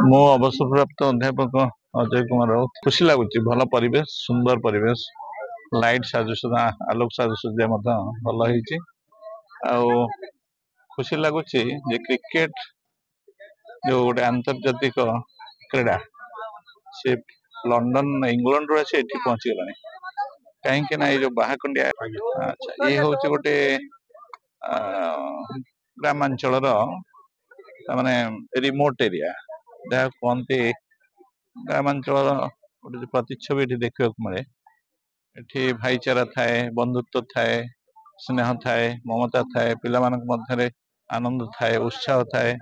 मो अवसरप्राप्त अध्यापक अजय कुमार राउत खुशी लगुच भल परिवेश सुंदर परिवेश लाइट साजसजा आलोक साजसज्जा भल हो खुशी लगुच क्रिकेट जो गोटे आंतर्जातिक क्रीड़ा से लंडन इंग्लैंड रू आसी पहुंची गलानी कहीं ये जो बाहाकुंडिया अच्छा ये हूँ गोटे ग्रामांचल माने रिमोट एरिया जहाँ कहते ग्रामांचल गोटे प्रतिच्छवि देखा मिले ये भाईचारा थाए बंधुत्व थाए स्नेह थाए ममता थाए पिला मध्य आनंद थाए उत्साह थाए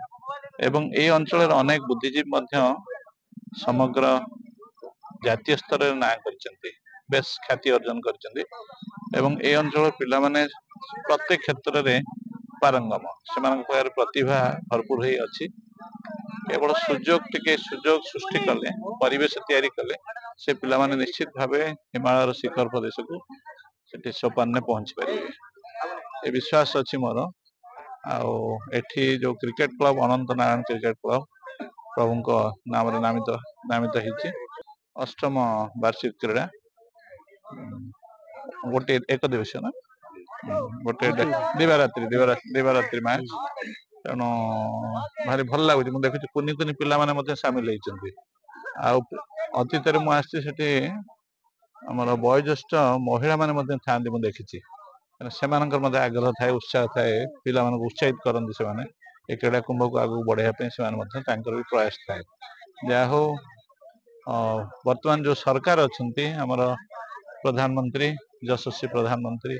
एवं ये अंचल अनेक बुद्धिजीवी समग्र जातीय स्तर में ना कर बेस ख्याति अर्जन कर अंचल पिला माने प्रत्येक क्षेत्र में पारंगम से प्रतिभा भरपूर हो अच्छी केवल सुजोग सृष्टि कले परिवेश तैयारी कले से पिला माने निश्चित भाव हिमालय शिखर प्रदेश को सोपान में पहुंची पारे ये विश्वास अच्छी मोर एठी जो क्रिकेट क्लब अनंत नारायण क्रिकेट क्लब प्रभु नाम नामित नामित होती अष्टम वार्षिक क्रीड़ा गोटे एक दिवसीय ना गोटे दिवारात्रि मैच तेणु भारी भल लगुच देखुची कुनि कुनि पिला माने सामिल होती अतीत मुझे आमर वयोज्येष्ठ महिला माने था देखी से आग्रह थाए उत्साह थाए पिला उत्साहित करती से क्रीड़ा कुंभ को आगे बढ़ाई से भी प्रयास थाए जहा हो वर्तमान जो सरकार अच्छा आमर प्रधानमंत्री यशस्वी प्रधानमंत्री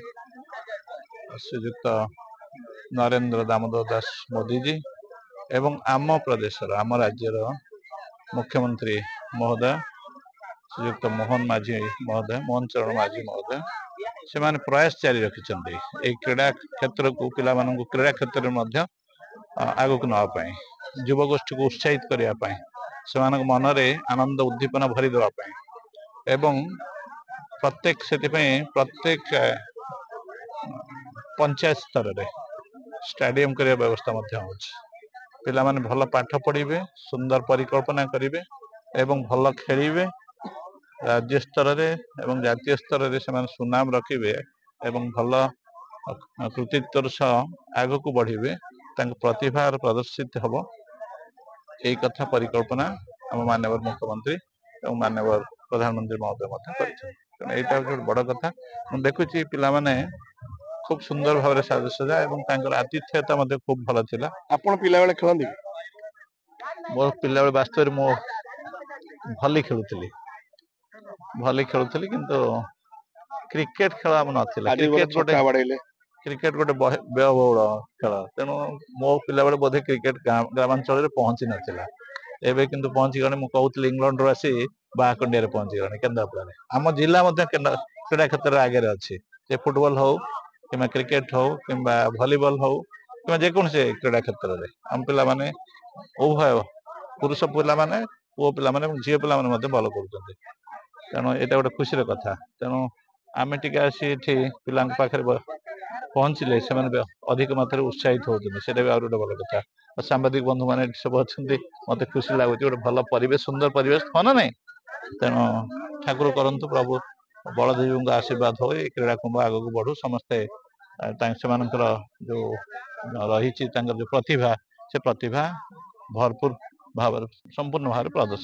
श्रीयुक्त नरेंद्र दामोदर दास मोदी जी एवं आम प्रदेश आम राज्यर मुख्यमंत्री महोदय श्रीयुक्त मोहन माझी महोदय मोहन चरण माझी महोदय से माने प्रयास जारी रखिंट क्रीड़ा क्षेत्र को पिला क्रीड़ा क्षेत्र में आगक नापी युवगोष्ठी को उत्साहित करने से मन में आनंद उद्दीपना भरी देवाई एवं प्रत्येक से प्रत्येक पंचायत स्तर में स्टेडियम करने व्यवस्था पिला माने भल पाठ पढ़े सुंदर परिकल्पना करेंगे एवं भल खेलिए राज्य स्तर में जातीय स्तर में सुनाम रखिए एवं भल कृतित्वर सह आग को बढ़े प्रतिभा प्रदर्शित हम यही कथा परिकल्पना आम माननीय मुख्यमंत्री और माननीय प्रधानमंत्री महोदय यहाँ बड़ कथा मुझे देखुची पिला माने खूब सुंदर भाव साजसजा और आतिथ्यता खूब भल थिला आपण पिला बेले खेलंदी मो पिला बेले वास्तव मो भली खेलुली किंतु क्रिकेट खेल आम नाला क्रिकेट गोटे व्ययबहुल खेल तेणु मो पिला बेले बोधे क्रिकेट ग्रामांचल पहुंची नाला एबे किंतु पहुंची गणे कहूली इंग्लैंड रू आसी बाहाकुंडिया पहुंची गणे केन्द्रापड़ा आम जिला क्रीड़ा क्षेत्र में आगे अच्छी फुटबॉल हो कि क्रिकेट हो कि भलीबल हो कि जेकोसी क्रीड़ा क्षेत्र में आम पिला माने उभय पुरुष पिला माने पुओ पिला माने झील पिला माने भल कर तेणु यहाँ गोटे खुशी कथा तेणु आम टे आसी पिला पाखे पहुंचले से अधिक मात्रा उत्साहित होती से भी गोटे भल कथा और सांबादिक बंधु मैंने सब अच्छा मत खुशी लगुच गोटे भल परिवेश सुंदर परिवेश हाँ ना नहीं तेणु ठाकुर करंतु प्रभु बलदेवी आशीर्वाद हो क्रीड़ा कुंभ आग को बढ़ू समस्ते जो रही जो प्रतिभा से प्रतिभा भरपूर भाव संपूर्ण भाव प्रदर्शन